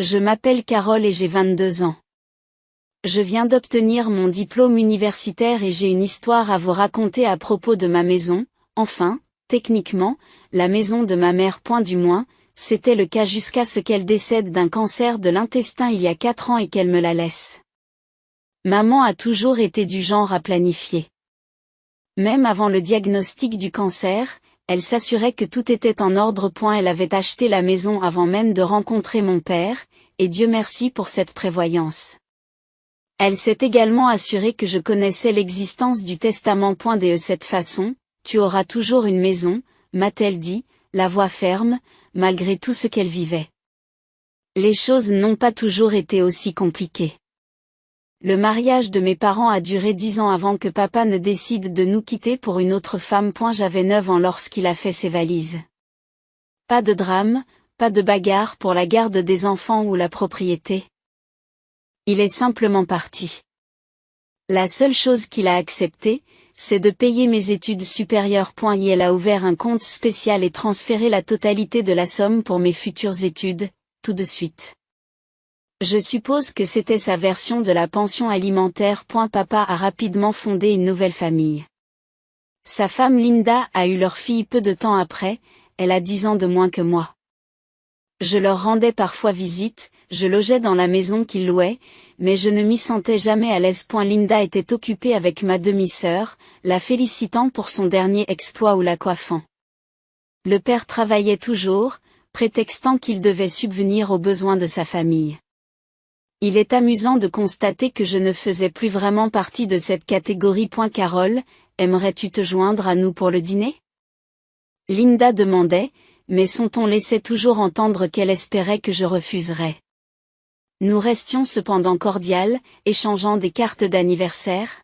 Je m'appelle Carole et j'ai 22 ans. Je viens d'obtenir mon diplôme universitaire et j'ai une histoire à vous raconter à propos de ma maison, enfin, techniquement, la maison de ma mère. Du moins, c'était le cas jusqu'à ce qu'elle décède d'un cancer de l'intestin il y a 4 ans et qu'elle me la laisse. Maman a toujours été du genre à planifier. Même avant le diagnostic du cancer, elle s'assurait que tout était en ordre. Elle avait acheté la maison avant même de rencontrer mon père, et Dieu merci pour cette prévoyance. Elle s'est également assurée que je connaissais l'existence du testament. De cette façon, tu auras toujours une maison, m'a-t-elle dit, la voix ferme, malgré tout ce qu'elle vivait. Les choses n'ont pas toujours été aussi compliquées. Le mariage de mes parents a duré 10 ans avant que papa ne décide de nous quitter pour une autre femme. J'avais 9 ans lorsqu'il a fait ses valises. Pas de drame, pas de bagarre pour la garde des enfants ou la propriété. Il est simplement parti. La seule chose qu'il a acceptée, c'est de payer mes études supérieures. Et elle a ouvert un compte spécial et transféré la totalité de la somme pour mes futures études, tout de suite. Je suppose que c'était sa version de la pension alimentaire. Papa a rapidement fondé une nouvelle famille. Sa femme Linda a eu leur fille peu de temps après, elle a 10 ans de moins que moi. Je leur rendais parfois visite, je logeais dans la maison qu'ils louaient, mais je ne m'y sentais jamais à l'aise. Linda était occupée avec ma demi-sœur, la félicitant pour son dernier exploit ou la coiffant. Le père travaillait toujours, prétextant qu'il devait subvenir aux besoins de sa famille. Il est amusant de constater que je ne faisais plus vraiment partie de cette catégorie. Carole, aimerais-tu te joindre à nous pour le dîner? Linda demandait, mais son ton laissait toujours entendre qu'elle espérait que je refuserais. Nous restions cependant cordiales, échangeant des cartes d'anniversaire,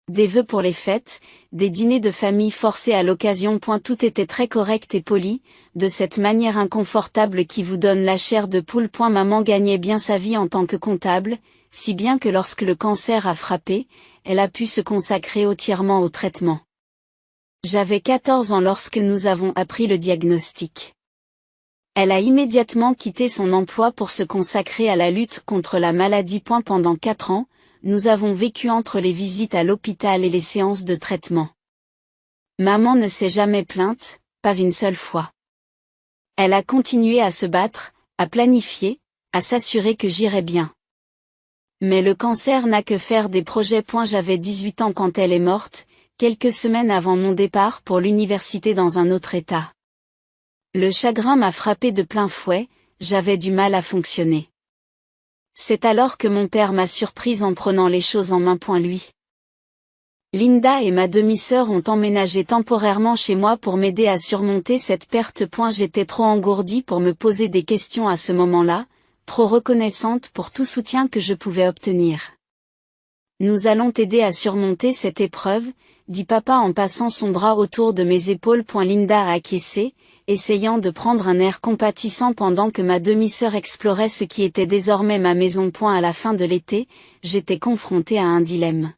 des vœux pour les fêtes, des dîners de famille forcés à l'occasion. Tout était très correct et poli, de cette manière inconfortable qui vous donne la chair de poule. Maman gagnait bien sa vie en tant que comptable, si bien que lorsque le cancer a frappé, elle a pu se consacrer entièrement au traitement. J'avais 14 ans lorsque nous avons appris le diagnostic. Elle a immédiatement quitté son emploi pour se consacrer à la lutte contre la maladie. Pendant 4 ans, nous avons vécu entre les visites à l'hôpital et les séances de traitement. Maman ne s'est jamais plainte, pas une seule fois. Elle a continué à se battre, à planifier, à s'assurer que j'irais bien. Mais le cancer n'a que faire des projets. J'avais 18 ans quand elle est morte, quelques semaines avant mon départ pour l'université dans un autre état. Le chagrin m'a frappé de plein fouet, j'avais du mal à fonctionner. C'est alors que mon père m'a surprise en prenant les choses en main. Lui. Linda et ma demi-sœur ont emménagé temporairement chez moi pour m'aider à surmonter cette perte. J'étais trop engourdie pour me poser des questions à ce moment-là, trop reconnaissante pour tout soutien que je pouvais obtenir. Nous allons t'aider à surmonter cette épreuve, dit papa en passant son bras autour de mes épaules. Linda a acquiescé, essayant de prendre un air compatissant pendant que ma demi-sœur explorait ce qui était désormais ma maison. À la fin de l'été, j'étais confrontée à un dilemme.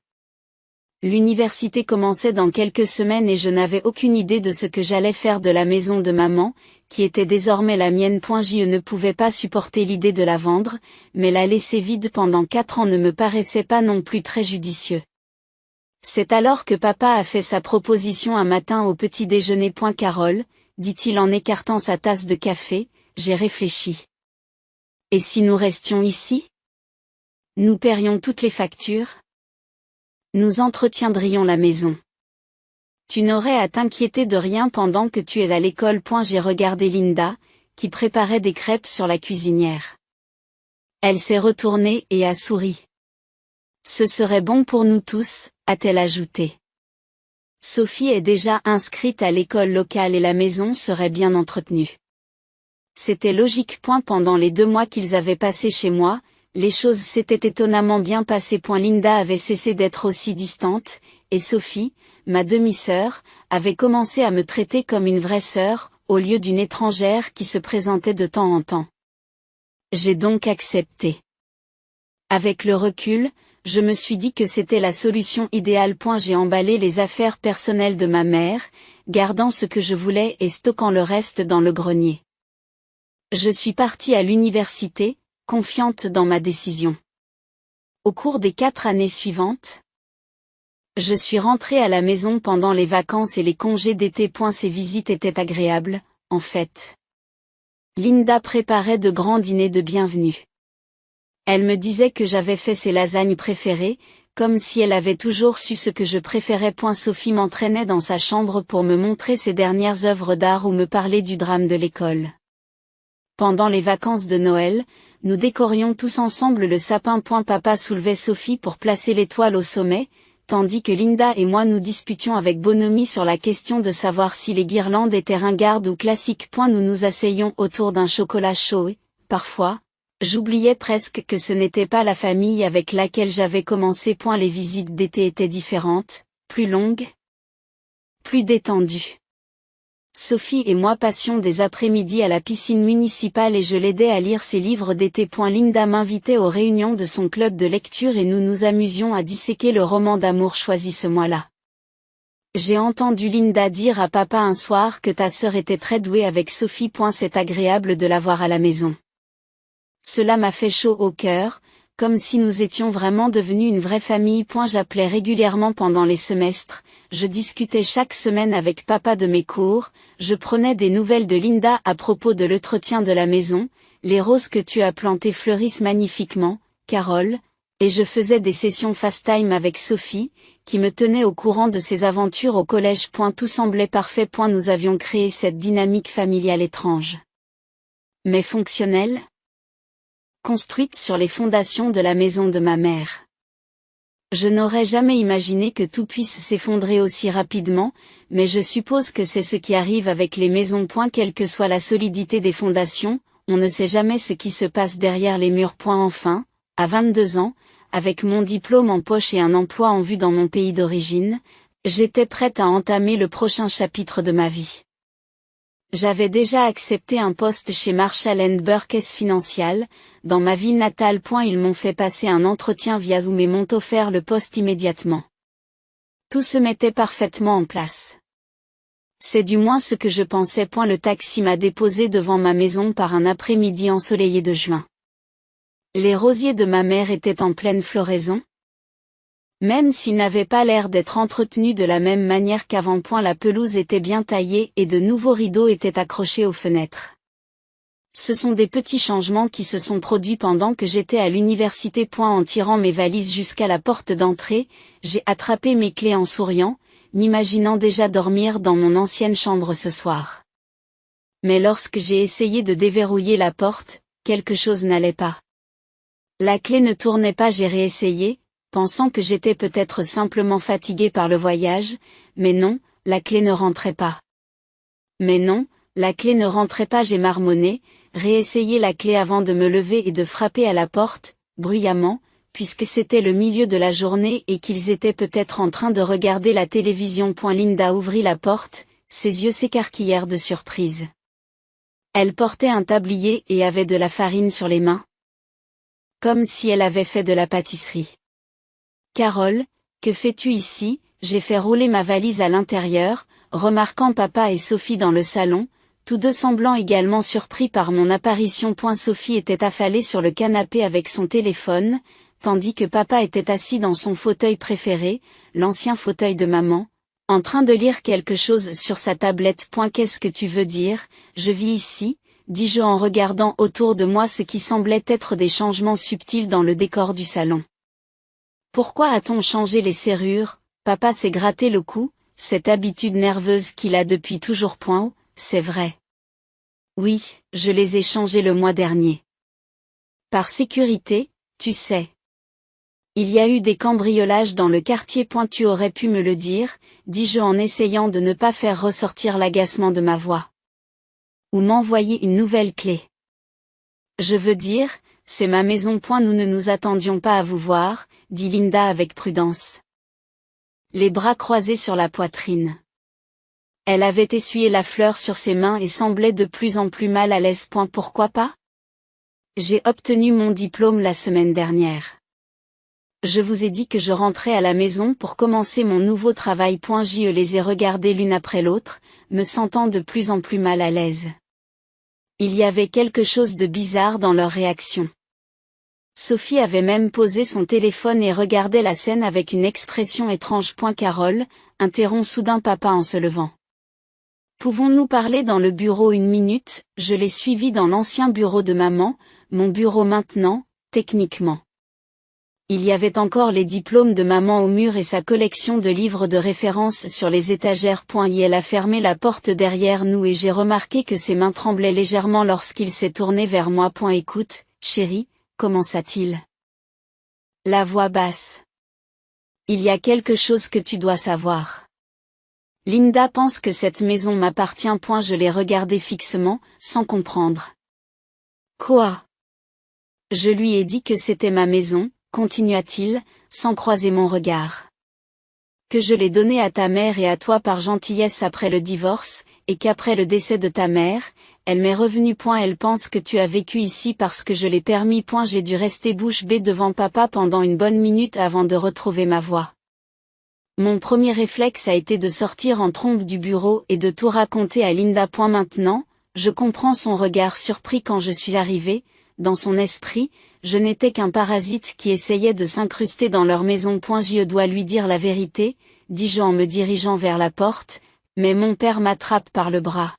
L'université commençait dans quelques semaines et je n'avais aucune idée de ce que j'allais faire de la maison de maman, qui était désormais la mienne. Je ne pouvais pas supporter l'idée de la vendre, mais la laisser vide pendant 4 ans ne me paraissait pas non plus très judicieux. C'est alors que papa a fait sa proposition un matin au petit déjeuner. Carole, dit-il en écartant sa tasse de café, j'ai réfléchi. Et si nous restions ici? Nous paierions toutes les factures? Nous entretiendrions la maison. Tu n'aurais à t'inquiéter de rien pendant que tu es à l'école. J'ai regardé Linda, qui préparait des crêpes sur la cuisinière. Elle s'est retournée et a souri. Ce serait bon pour nous tous, a-t-elle ajouté. Sophie est déjà inscrite à l'école locale et la maison serait bien entretenue. C'était logique. Pendant les 2 mois qu'ils avaient passés chez moi, les choses s'étaient étonnamment bien passées. Linda avait cessé d'être aussi distante, et Sophie, ma demi-sœur, avait commencé à me traiter comme une vraie sœur, au lieu d'une étrangère qui se présentait de temps en temps. J'ai donc accepté. Avec le recul, je me suis dit que c'était la solution idéale. J'ai emballé les affaires personnelles de ma mère, gardant ce que je voulais et stockant le reste dans le grenier. Je suis partie à l'université, confiante dans ma décision. Au cours des 4 années suivantes, je suis rentrée à la maison pendant les vacances et les congés d'été. Ces visites étaient agréables, en fait. Linda préparait de grands dîners de bienvenue. Elle me disait que j'avais fait ses lasagnes préférées, comme si elle avait toujours su ce que je préférais. Sophie m'entraînait dans sa chambre pour me montrer ses dernières œuvres d'art ou me parler du drame de l'école. Pendant les vacances de Noël, nous décorions tous ensemble le sapin. Papa soulevait Sophie pour placer l'étoile au sommet, tandis que Linda et moi nous disputions avec bonhomie sur la question de savoir si les guirlandes étaient ringardes ou classiques. Nous nous asseyions autour d'un chocolat chaud et, parfois, j'oubliais presque que ce n'était pas la famille avec laquelle j'avais commencé. Les visites d'été étaient différentes, plus longues, plus détendues. Sophie et moi passions des après-midi à la piscine municipale et je l'aidais à lire ses livres d'été. Linda m'invitait aux réunions de son club de lecture et nous nous amusions à disséquer le roman d'amour choisi ce mois-là. J'ai entendu Linda dire à papa un soir que ta sœur était très douée avec Sophie. C'est agréable de la voir à la maison. Cela m'a fait chaud au cœur, comme si nous étions vraiment devenus une vraie famille. J'appelais régulièrement pendant les semestres, je discutais chaque semaine avec papa de mes cours, je prenais des nouvelles de Linda à propos de l'entretien de la maison, les roses que tu as plantées fleurissent magnifiquement, Carole, et je faisais des sessions FaceTime avec Sophie, qui me tenait au courant de ses aventures au collège. Tout semblait parfait. Nous avions créé cette dynamique familiale étrange, mais fonctionnelle, construite sur les fondations de la maison de ma mère. Je n'aurais jamais imaginé que tout puisse s'effondrer aussi rapidement, mais je suppose que c'est ce qui arrive avec les maisons. Quelle que soit la solidité des fondations, on ne sait jamais ce qui se passe derrière les murs. Enfin, à 22 ans, avec mon diplôme en poche et un emploi en vue dans mon pays d'origine, j'étais prête à entamer le prochain chapitre de ma vie. J'avais déjà accepté un poste chez Marshall & Burkes Financial, dans ma ville natale. Ils m'ont fait passer un entretien via Zoom et m'ont offert le poste immédiatement. Tout se mettait parfaitement en place. C'est du moins ce que je pensais. Le taxi m'a déposé devant ma maison par un après-midi ensoleillé de juin. Les rosiers de ma mère étaient en pleine floraison. Même s'ils n'avaient pas l'air d'être entretenus de la même manière qu'avant. La pelouse était bien taillée et de nouveaux rideaux étaient accrochés aux fenêtres. Ce sont des petits changements qui se sont produits pendant que j'étais à l'université. En tirant mes valises jusqu'à la porte d'entrée, j'ai attrapé mes clés en souriant, m'imaginant déjà dormir dans mon ancienne chambre ce soir. Mais lorsque j'ai essayé de déverrouiller la porte, quelque chose n'allait pas. La clé ne tournait pas. J'ai réessayé, pensant que j'étais peut-être simplement fatiguée par le voyage, mais non, la clé ne rentrait pas. Mais non, la clé ne rentrait pas. J'ai marmonné, réessayé la clé avant de me lever et de frapper à la porte, bruyamment, puisque c'était le milieu de la journée et qu'ils étaient peut-être en train de regarder la télévision. Linda ouvrit la porte, ses yeux s'écarquillèrent de surprise. Elle portait un tablier et avait de la farine sur les mains, comme si elle avait fait de la pâtisserie. Carole, que fais-tu ici? J'ai fait rouler ma valise à l'intérieur, remarquant papa et Sophie dans le salon, tous deux semblant également surpris par mon apparition. Sophie était affalée sur le canapé avec son téléphone, tandis que papa était assis dans son fauteuil préféré, l'ancien fauteuil de maman, en train de lire quelque chose sur sa tablette. Qu'est-ce que tu veux dire? Je vis ici, dis-je en regardant autour de moi ce qui semblait être des changements subtils dans le décor du salon. Pourquoi a-t-on changé les serrures? Papa s'est gratté le cou, cette habitude nerveuse qu'il a depuis toujours. C'est vrai. Oui, je les ai changés le mois dernier. Par sécurité, tu sais. Il y a eu des cambriolages dans le quartier. Tu aurais pu me le dire, dis-je en essayant de ne pas faire ressortir l'agacement de ma voix. Ou m'envoyer une nouvelle clé. Je veux dire, c'est ma maison. Nous ne nous attendions pas à vous voir, dit Linda avec prudence, les bras croisés sur la poitrine. Elle avait essuyé la fleur sur ses mains et semblait de plus en plus mal à l'aise. Pourquoi pas? J'ai obtenu mon diplôme la semaine dernière. Je vous ai dit que je rentrais à la maison pour commencer mon nouveau travail. Je les ai regardés l'une après l'autre, me sentant de plus en plus mal à l'aise. Il y avait quelque chose de bizarre dans leur réaction. Sophie avait même posé son téléphone et regardait la scène avec une expression étrange. Carole, interrompt soudain papa en se levant. Pouvons-nous parler dans le bureau une minute? Je l'ai suivi dans l'ancien bureau de maman, mon bureau maintenant, techniquement. Il y avait encore les diplômes de maman au mur et sa collection de livres de référence sur les étagères. Elle a fermé la porte derrière nous et j'ai remarqué que ses mains tremblaient légèrement lorsqu'il s'est tourné vers moi. Écoute, chérie, commença-t-il. La voix basse. Il y a quelque chose que tu dois savoir. Linda pense que cette maison m'appartient. Je l'ai regardé fixement, sans comprendre. Quoi? Je lui ai dit que c'était ma maison, continua-t-il, sans croiser mon regard. Que je l'ai donnée à ta mère et à toi par gentillesse après le divorce, et qu'après le décès de ta mère, elle m'est revenue. Elle pense que tu as vécu ici parce que je l'ai permis. J'ai dû rester bouche bée devant papa pendant une bonne minute avant de retrouver ma voix. Mon premier réflexe a été de sortir en trombe du bureau et de tout raconter à Linda. Maintenant, je comprends son regard surpris quand je suis arrivée. Dans son esprit, je n'étais qu'un parasite qui essayait de s'incruster dans leur maison. Je dois lui dire la vérité, dis-je en me dirigeant vers la porte, mais mon père m'attrape par le bras.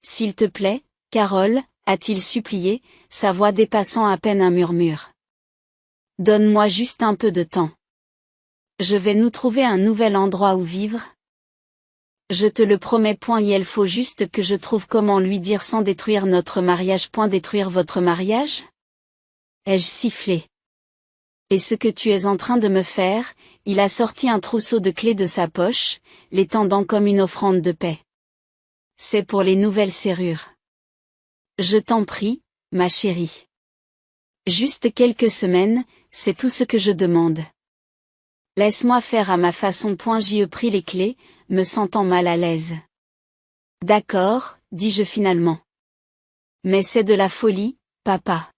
S'il te plaît, Carole, a-t-il supplié, sa voix dépassant à peine un murmure. Donne-moi juste un peu de temps. Je vais nous trouver un nouvel endroit où vivre. Je te le promets. Il faut juste que je trouve comment lui dire sans détruire notre mariage. Détruire votre mariage? Ai-je sifflé. Et ce que tu es en train de me faire? Il a sorti un trousseau de clés de sa poche, les tendant comme une offrande de paix. C'est pour les nouvelles serrures. Je t'en prie, ma chérie. Juste quelques semaines, c'est tout ce que je demande. Laisse-moi faire à ma façon. J'y ai pris les clés, me sentant mal à l'aise. D'accord, dis-je finalement. Mais c'est de la folie, papa.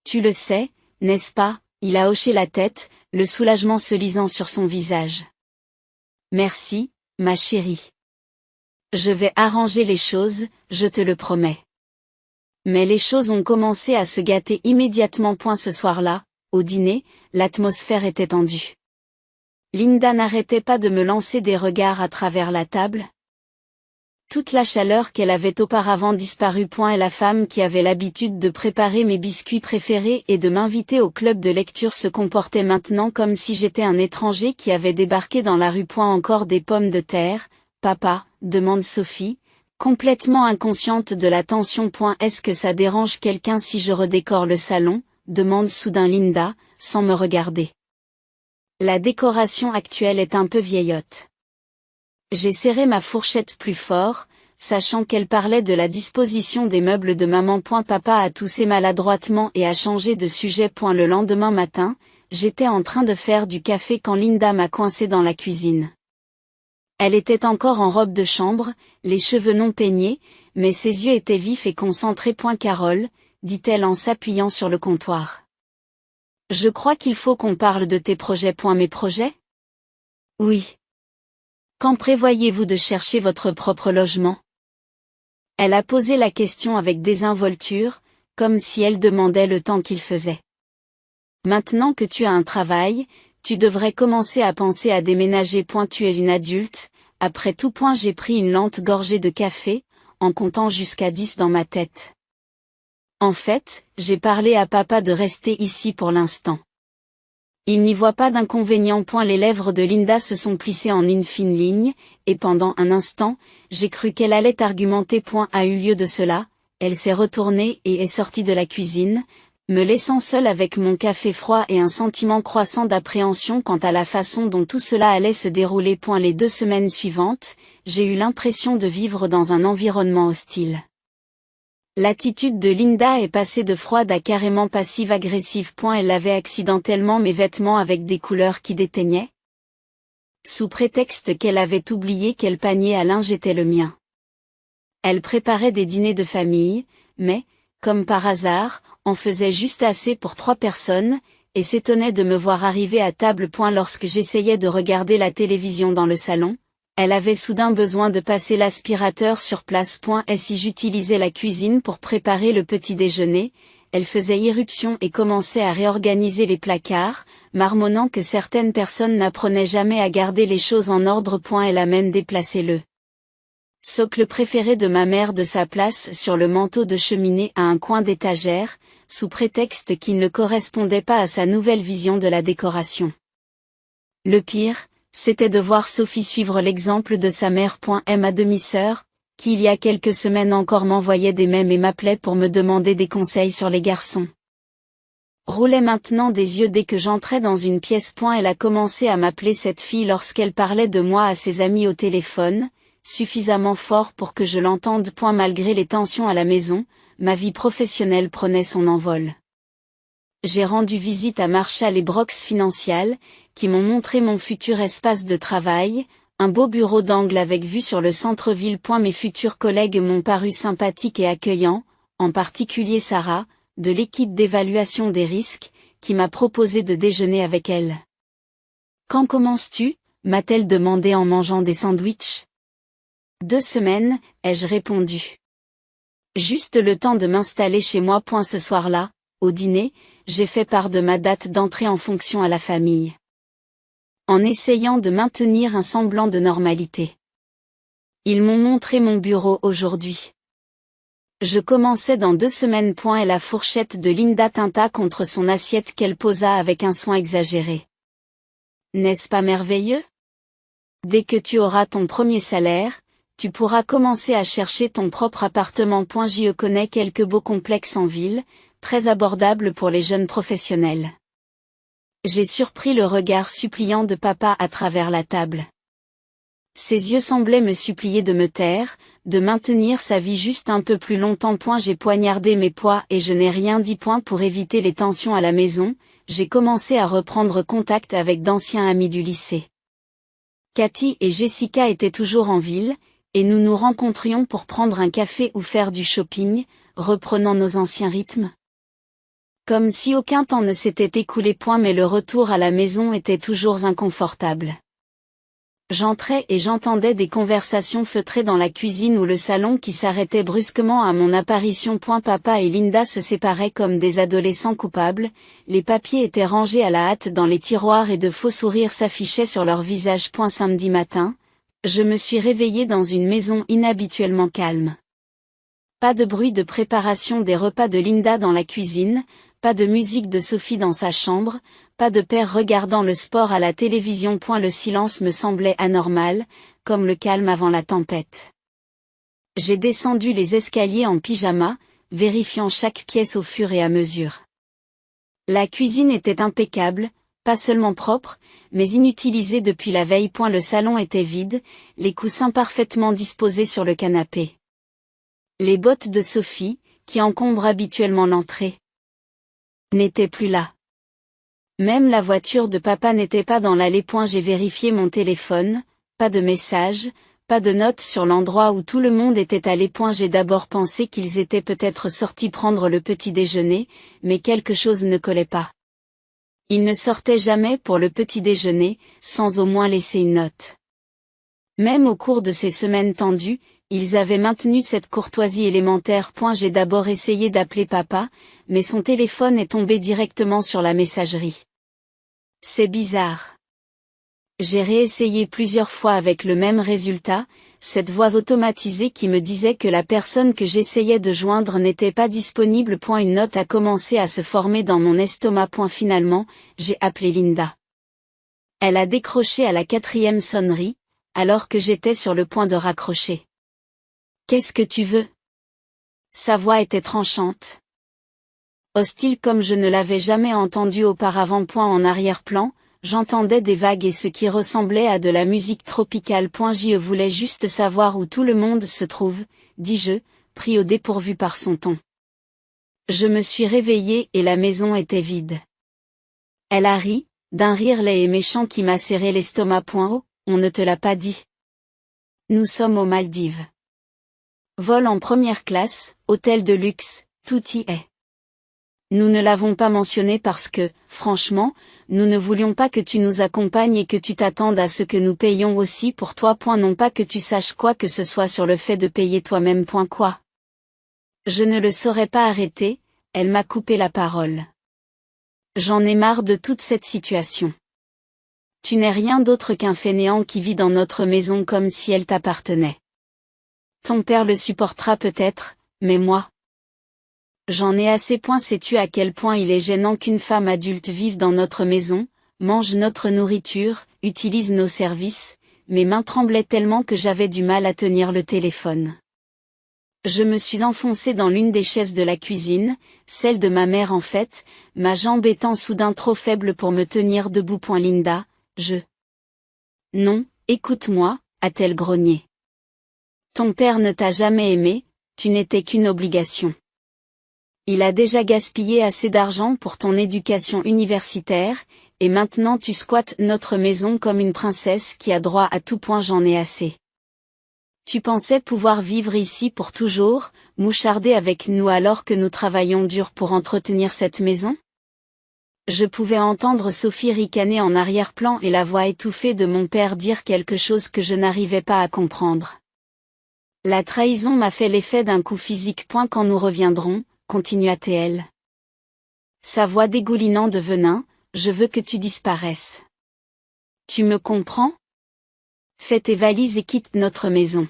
Tu le sais, n'est-ce pas? Il a hoché la tête, le soulagement se lisant sur son visage. Merci, ma chérie. Je vais arranger les choses, je te le promets. Mais les choses ont commencé à se gâter immédiatement. Ce soir-là, au dîner, l'atmosphère était tendue. Linda n'arrêtait pas de me lancer des regards à travers la table. Toute la chaleur qu'elle avait auparavant disparu. Et la femme qui avait l'habitude de préparer mes biscuits préférés et de m'inviter au club de lecture se comportait maintenant comme si j'étais un étranger qui avait débarqué dans la rue. Encore des pommes de terre, papa, demande Sophie, complètement inconsciente de la tension. Est-ce que ça dérange quelqu'un si je redécore le salon? Demande soudain Linda, sans me regarder. La décoration actuelle est un peu vieillotte. J'ai serré ma fourchette plus fort, sachant qu'elle parlait de la disposition des meubles de maman. Papa a toussé maladroitement et a changé de sujet. Le lendemain matin, j'étais en train de faire du café quand Linda m'a coincé dans la cuisine. Elle était encore en robe de chambre, les cheveux non peignés, mais ses yeux étaient vifs et concentrés. Carole, dit-elle en s'appuyant sur le comptoir. Je crois qu'il faut qu'on parle de tes projets. Mes projets? Oui. Quand prévoyez-vous de chercher votre propre logement? Elle a posé la question avec désinvolture, comme si elle demandait le temps qu'il faisait. Maintenant que tu as un travail, tu devrais commencer à penser à déménager. Tu es une adulte, après tout. J'ai pris une lente gorgée de café, en comptant jusqu'à 10 dans ma tête. En fait, j'ai parlé à papa de rester ici pour l'instant. Il n'y voit pas d'inconvénient. Les lèvres de Linda se sont plissées en une fine ligne, et pendant un instant, j'ai cru qu'elle allait argumenter. A eu lieu de cela, elle s'est retournée et est sortie de la cuisine, me laissant seule avec mon café froid et un sentiment croissant d'appréhension quant à la façon dont tout cela allait se dérouler. Les 2 semaines suivantes, j'ai eu l'impression de vivre dans un environnement hostile. L'attitude de Linda est passée de froide à carrément passive-agressive. Elle lavait accidentellement mes vêtements avec des couleurs qui déteignaient. Sous prétexte qu'elle avait oublié quel panier à linge était le mien. Elle préparait des dîners de famille, mais, comme par hasard, en faisait juste assez pour 3 personnes, et s'étonnait de me voir arriver à table. Lorsque j'essayais de regarder la télévision dans le salon, Elle avait soudain besoin de passer l'aspirateur sur place. Si j'utilisais la cuisine pour préparer le petit déjeuner, elle faisait irruption et commençait à réorganiser les placards, marmonnant que certaines personnes n'apprenaient jamais à garder les choses en ordre. Elle a même déplacé le socle préféré de ma mère de sa place sur le manteau de cheminée à un coin d'étagère, sous prétexte qu'il ne correspondait pas à sa nouvelle vision de la décoration. Le pire, c'était de voir Sophie suivre l'exemple de sa mère. Ma demi-sœur, qui il y a quelques semaines encore m'envoyait des mèmes et m'appelait pour me demander des conseils sur les garçons, roulait maintenant des yeux dès que j'entrais dans une pièce. Elle a commencé à m'appeler cette fille lorsqu'elle parlait de moi à ses amis au téléphone, suffisamment fort pour que je l'entende. Malgré les tensions à la maison, ma vie professionnelle prenait son envol. J'ai rendu visite à Marshall et Brooks Financial, qui m'ont montré mon futur espace de travail, un beau bureau d'angle avec vue sur le centre-ville. Mes futurs collègues m'ont paru sympathiques et accueillants, en particulier Sarah, de l'équipe d'évaluation des risques, qui m'a proposé de déjeuner avec elle. Quand commences-tu ? M'a-t-elle demandé en mangeant des sandwichs. 2 semaines, ai-je répondu. Juste le temps de m'installer chez moi. Ce soir-là, au dîner, j'ai fait part de ma date d'entrée en fonction à la famille, en essayant de maintenir un semblant de normalité. Ils m'ont montré mon bureau aujourd'hui. Je commençais dans 2 semaines. Et la fourchette de Linda tinta contre son assiette qu'elle posa avec un soin exagéré. N'est-ce pas merveilleux ? Dès que tu auras ton premier salaire, tu pourras commencer à chercher ton propre appartement. J'y connais quelques beaux complexes en ville, très abordables pour les jeunes professionnels. J'ai surpris le regard suppliant de papa à travers la table. Ses yeux semblaient me supplier de me taire, de maintenir sa vie juste un peu plus longtemps. J'ai poignardé mes poids et je n'ai rien dit. Pour éviter les tensions à la maison, j'ai commencé à reprendre contact avec d'anciens amis du lycée. Cathy et Jessica étaient toujours en ville, et nous nous rencontrions pour prendre un café ou faire du shopping, reprenant nos anciens rythmes. Comme si aucun temps ne s'était écoulé. Mais le retour à la maison était toujours inconfortable. J'entrais et j'entendais des conversations feutrées dans la cuisine ou le salon qui s'arrêtaient brusquement à mon apparition. Papa et Linda se séparaient comme des adolescents coupables, les papiers étaient rangés à la hâte dans les tiroirs et de faux sourires s'affichaient sur leurs visages. Samedi matin, je me suis réveillée dans une maison inhabituellement calme. Pas de bruit de préparation des repas de Linda dans la cuisine, pas de musique de Sophie dans sa chambre, pas de père regardant le sport à la télévision. Le silence me semblait anormal, comme le calme avant la tempête. J'ai descendu les escaliers en pyjama, vérifiant chaque pièce au fur et à mesure. La cuisine était impeccable, pas seulement propre, mais inutilisée depuis la veille. Le salon était vide, les coussins parfaitement disposés sur le canapé. Les bottes de Sophie, qui encombrent habituellement l'entrée, n'étaient plus là. Même la voiture de papa n'était pas dans l'allée. J'ai vérifié mon téléphone, pas de message, pas de notes sur l'endroit où tout le monde était allé. J'ai d'abord pensé qu'ils étaient peut-être sortis prendre le petit déjeuner, mais quelque chose ne collait pas. Ils ne sortaient jamais pour le petit déjeuner, sans au moins laisser une note. Même au cours de ces semaines tendues, ils avaient maintenu cette courtoisie élémentaire. J'ai d'abord essayé d'appeler papa, mais son téléphone est tombé directement sur la messagerie. C'est bizarre. J'ai réessayé plusieurs fois avec le même résultat, cette voix automatisée qui me disait que la personne que j'essayais de joindre n'était pas disponible. Une note a commencé à se former dans mon estomac. Finalement, j'ai appelé Linda. Elle a décroché à la 4e sonnerie, alors que j'étais sur le point de raccrocher. Qu'est-ce que tu veux ? Sa voix était tranchante. Hostile comme je ne l'avais jamais entendu auparavant. En arrière-plan, j'entendais des vagues et ce qui ressemblait à de la musique tropicale. Je voulais juste savoir où tout le monde se trouve, dis-je, pris au dépourvu par son ton. Je me suis réveillée et la maison était vide. Elle a ri, d'un rire laid et méchant qui m'a serré l'estomac. Oh, on ne te l'a pas dit. Nous sommes aux Maldives. Vol en première classe, hôtel de luxe, tout y est. Nous ne l'avons pas mentionné parce que, franchement, nous ne voulions pas que tu nous accompagnes et que tu t'attendes à ce que nous payions aussi pour toi. Non pas que tu saches quoi que ce soit sur le fait de payer toi-même. Quoi. Je ne le saurais pas arrêter, elle m'a coupé la parole. J'en ai marre de toute cette situation. Tu n'es rien d'autre qu'un fainéant qui vit dans notre maison comme si elle t'appartenait. Ton père le supportera peut-être, mais moi. J'en ai assez. Sais-tu à quel point il est gênant qu'une femme adulte vive dans notre maison, mange notre nourriture, utilise nos services? Mes mains tremblaient tellement que j'avais du mal à tenir le téléphone. Je me suis enfoncée dans l'une des chaises de la cuisine, celle de ma mère en fait, ma jambe étant soudain trop faible pour me tenir debout. Linda, Non, écoute-moi, a-t-elle grogné. Ton père ne t'a jamais aimé, tu n'étais qu'une obligation. Il a déjà gaspillé assez d'argent pour ton éducation universitaire, et maintenant tu squattes notre maison comme une princesse qui a droit à tout. J'en ai assez. Tu pensais pouvoir vivre ici pour toujours, moucharder avec nous alors que nous travaillons dur pour entretenir cette maison? Je pouvais entendre Sophie ricaner en arrière-plan et la voix étouffée de mon père dire quelque chose que je n'arrivais pas à comprendre. La trahison m'a fait l'effet d'un coup physique. Quand nous reviendrons, continua-t-elle. Sa voix dégoulinant de venin, je veux que tu disparaisses. Tu me comprends? Fais tes valises et quitte notre maison.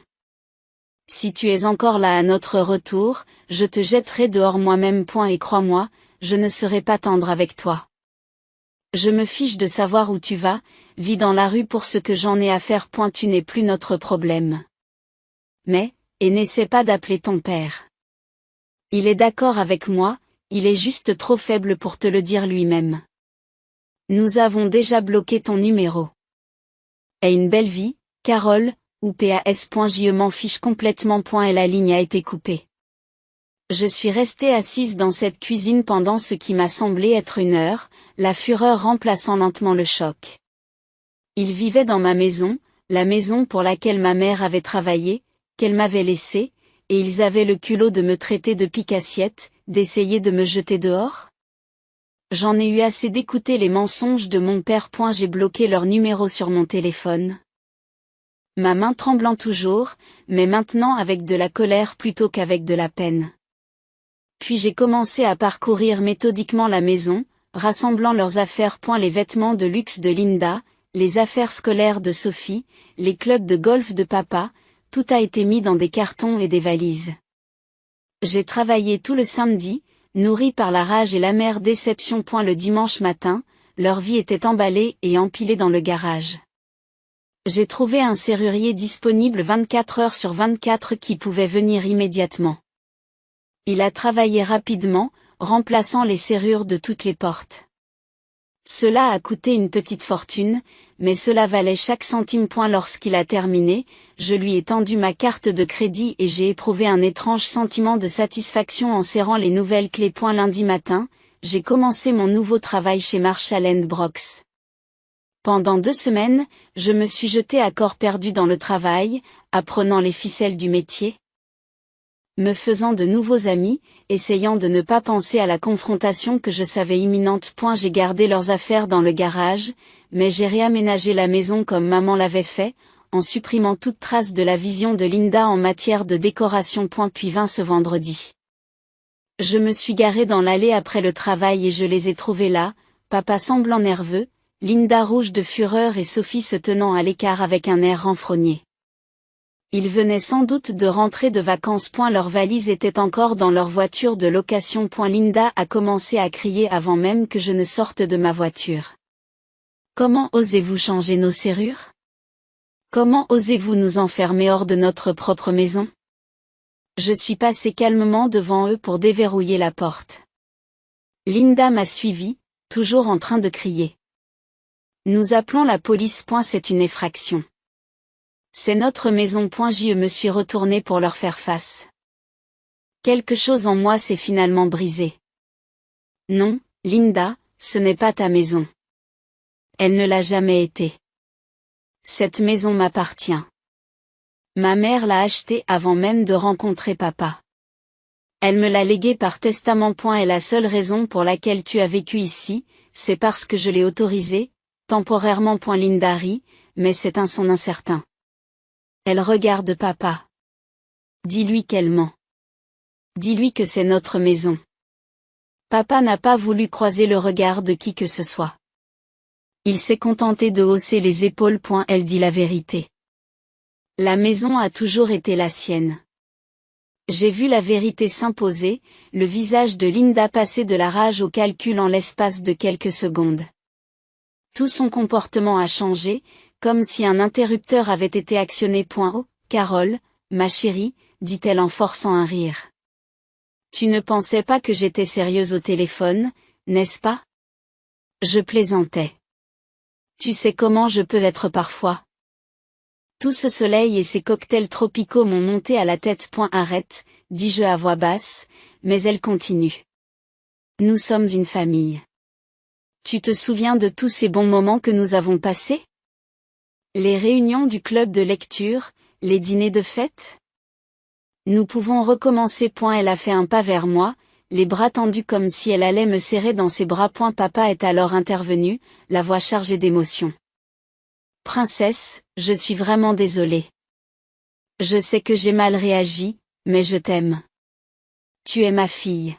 Si tu es encore là à notre retour, je te jetterai dehors moi-même. Et crois-moi, je ne serai pas tendre avec toi. Je me fiche de savoir où tu vas, vis dans la rue pour ce que j'en ai à faire. Tu n'es plus notre problème. Mais, et n'essaie pas d'appeler ton père. Il est d'accord avec moi, il est juste trop faible pour te le dire lui-même. Nous avons déjà bloqué ton numéro. Aie une belle vie, Carole, ou PAS. Je m'en fiche complètement. Et la ligne a été coupée. Je suis restée assise dans cette cuisine pendant ce qui m'a semblé être une heure, la fureur remplaçant lentement le choc. Ils vivaient dans ma maison, la maison pour laquelle ma mère avait travaillé, qu'elle m'avait laissée, et ils avaient le culot de me traiter de pique-assiette, d'essayer de me jeter dehors? J'en ai eu assez d'écouter les mensonges de mon père. J'ai bloqué leur numéro sur mon téléphone. Ma main tremblant toujours, mais maintenant avec de la colère plutôt qu'avec de la peine. Puis j'ai commencé à parcourir méthodiquement la maison, rassemblant leurs affaires. Les vêtements de luxe de Linda, les affaires scolaires de Sophie, les clubs de golf de papa, tout a été mis dans des cartons et des valises. J'ai travaillé tout le samedi, nourri par la rage et l'amère déception. Le dimanche matin, leur vie était emballée et empilée dans le garage. J'ai trouvé un serrurier disponible 24 heures sur 24 qui pouvait venir immédiatement. Il a travaillé rapidement, remplaçant les serrures de toutes les portes. Cela a coûté une petite fortune, mais cela valait chaque centime. Lorsqu'il a terminé, je lui ai tendu ma carte de crédit et j'ai éprouvé un étrange sentiment de satisfaction en serrant les nouvelles clés. Lundi matin, j'ai commencé mon nouveau travail chez Marshall & Brooks. Pendant 2 semaines, je me suis jetée à corps perdu dans le travail, apprenant les ficelles du métier, me faisant de nouveaux amis, essayant de ne pas penser à la confrontation que je savais imminente. J'ai gardé leurs affaires dans le garage, mais j'ai réaménagé la maison comme maman l'avait fait, en supprimant toute trace de la vision de Linda en matière de décoration. Puis vint ce vendredi. Je me suis garée dans l'allée après le travail et je les ai trouvés là, papa semblant nerveux, Linda rouge de fureur et Sophie se tenant à l'écart avec un air renfrogné. Ils venaient sans doute de rentrer de vacances. Leurs valises étaient encore dans leur voiture de location. Linda a commencé à crier avant même que je ne sorte de ma voiture. Comment osez-vous changer nos serrures? Comment osez-vous nous enfermer hors de notre propre maison? Je suis passée calmement devant eux pour déverrouiller la porte. Linda m'a suivi, toujours en train de crier. Nous appelons la police. C'est une effraction. C'est notre maison. Je me suis retournée pour leur faire face. Quelque chose en moi s'est finalement brisé. Non, Linda, ce n'est pas ta maison. Elle ne l'a jamais été. Cette maison m'appartient. Ma mère l'a achetée avant même de rencontrer papa. Elle me l'a légué par testament. Et la seule raison pour laquelle tu as vécu ici, c'est parce que je l'ai autorisé, temporairement. Linda rit, mais c'est un son incertain. Elle regarde papa. Dis-lui qu'elle ment. Dis-lui que c'est notre maison. Papa n'a pas voulu croiser le regard de qui que ce soit. Il s'est contenté de hausser les épaules. Elle dit la vérité. La maison a toujours été la sienne. J'ai vu la vérité s'imposer, le visage de Linda passer de la rage au calcul en l'espace de quelques secondes. Tout son comportement a changé, comme si un interrupteur avait été actionné. Oh, Carole, ma chérie, dit-elle en forçant un rire. Tu ne pensais pas que j'étais sérieuse au téléphone, n'est-ce pas? Je plaisantais. Tu sais comment je peux être parfois. Tout ce soleil et ces cocktails tropicaux m'ont monté à la tête. Arrête, dis-je à voix basse, mais elle continue. Nous sommes une famille. Tu te souviens de tous ces bons moments que nous avons passés? Les réunions du club de lecture, les dîners de fête? Nous pouvons recommencer. Elle a fait un pas vers moi, les bras tendus comme si elle allait me serrer dans ses bras. Papa est alors intervenu, la voix chargée d'émotion. Princesse, je suis vraiment désolée. Je sais que j'ai mal réagi, mais je t'aime. Tu es ma fille.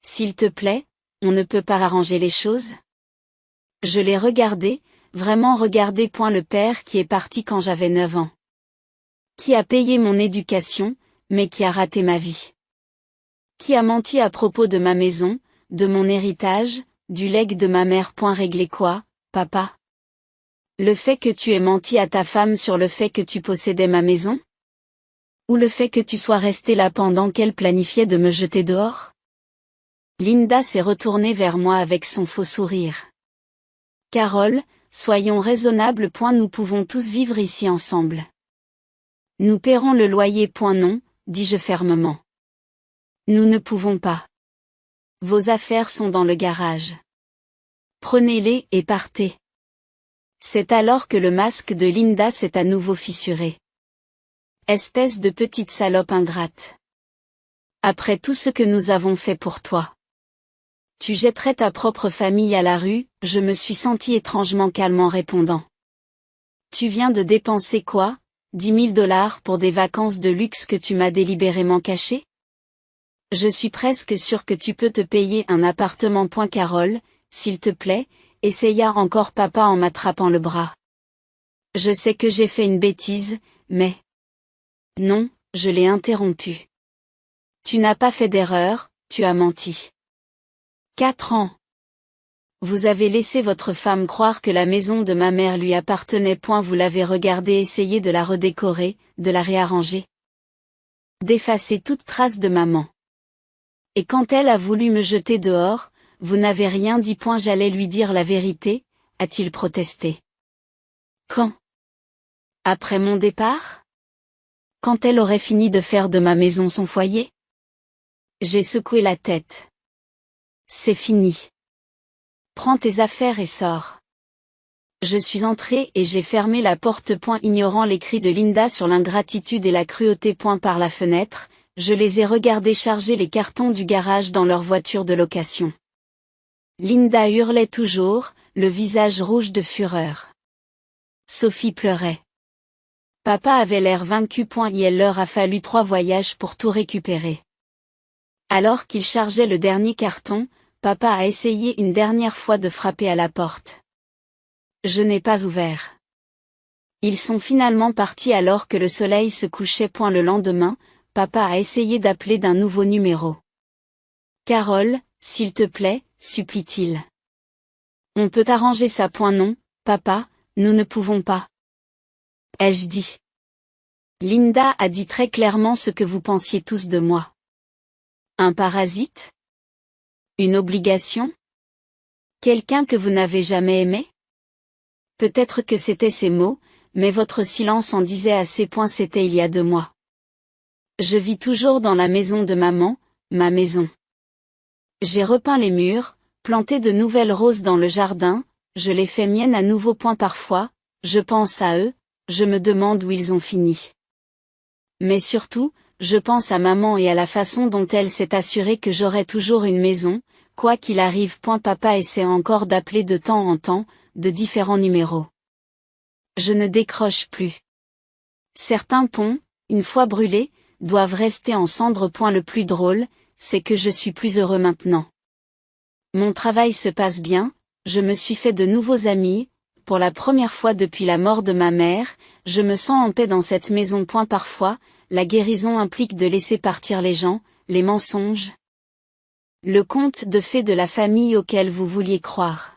S'il te plaît, on ne peut pas arranger les choses? Je l'ai regardé, vraiment regardé. Le père qui est parti quand j'avais 9 ans. Qui a payé mon éducation, mais qui a raté ma vie. Qui a menti à propos de ma maison, de mon héritage, du legs de ma mère. Régler quoi, papa? Le fait que tu aies menti à ta femme sur le fait que tu possédais ma maison? Ou le fait que tu sois resté là pendant qu'elle planifiait de me jeter dehors? Linda s'est retournée vers moi avec son faux sourire. Carole, soyons raisonnables. Nous pouvons tous vivre ici ensemble. Nous paierons le loyer. Non, dis-je fermement. Nous ne pouvons pas. Vos affaires sont dans le garage. Prenez-les et partez. C'est alors que le masque de Linda s'est à nouveau fissuré. Espèce de petite salope ingrate. Après tout ce que nous avons fait pour toi. Tu jetterais ta propre famille à la rue, je me suis senti étrangement calme en répondant. Tu viens de dépenser quoi, 10 000 $ pour des vacances de luxe que tu m'as délibérément cachées? Je suis presque sûr que tu peux te payer un appartement. Carole, s'il te plaît, essaya encore papa en m'attrapant le bras. Je sais que j'ai fait une bêtise, mais... Non, je l'ai interrompu. Tu n'as pas fait d'erreur, tu as menti. 4 ans. Vous avez laissé votre femme croire que la maison de ma mère lui appartenait. Vous l'avez regardée essayer de la redécorer, de la réarranger. D'effacer toute trace de maman. Et quand elle a voulu me jeter dehors, vous n'avez rien dit. J'allais lui dire la vérité, a-t-il protesté. Quand? Après mon départ? Quand elle aurait fini de faire de ma maison son foyer? J'ai secoué la tête. C'est fini. Prends tes affaires et sors. Je suis entrée et j'ai fermé la porte. Ignorant les cris de Linda sur l'ingratitude et la cruauté. Par la fenêtre, je les ai regardés charger les cartons du garage dans leur voiture de location. Linda hurlait toujours, le visage rouge de fureur. Sophie pleurait. Papa avait l'air vaincu. Il leur a fallu 3 voyages pour tout récupérer. Alors qu'il chargeait le dernier carton, papa a essayé une dernière fois de frapper à la porte. Je n'ai pas ouvert. Ils sont finalement partis alors que le soleil se couchait. Le lendemain, papa a essayé d'appeler d'un nouveau numéro. Carole, s'il te plaît, supplie-t-il. On peut arranger ça. Non, papa, nous ne pouvons pas. Ai-je dit. Linda a dit très clairement ce que vous pensiez tous de moi. Un parasite? Une obligation? Quelqu'un que vous n'avez jamais aimé? Peut-être que c'étaient ces mots, mais votre silence en disait assez. C'était il y a 2 mois. Je vis toujours dans la maison de maman, ma maison. J'ai repeint les murs, planté de nouvelles roses dans le jardin, je les fais miennes à nouveau. Parfois, je pense à eux, je me demande où ils ont fini. Mais surtout, je pense à maman et à la façon dont elle s'est assurée que j'aurais toujours une maison, quoi qu'il arrive. Papa essaie encore d'appeler de temps en temps, de différents numéros. Je ne décroche plus. Certains ponts, une fois brûlés, doivent rester en cendres. Le plus drôle, c'est que je suis plus heureux maintenant. Mon travail se passe bien, je me suis fait de nouveaux amis, pour la première fois depuis la mort de ma mère, je me sens en paix dans cette maison. Parfois, la guérison implique de laisser partir les gens, les mensonges. Le conte de fées de la famille auquel vous vouliez croire.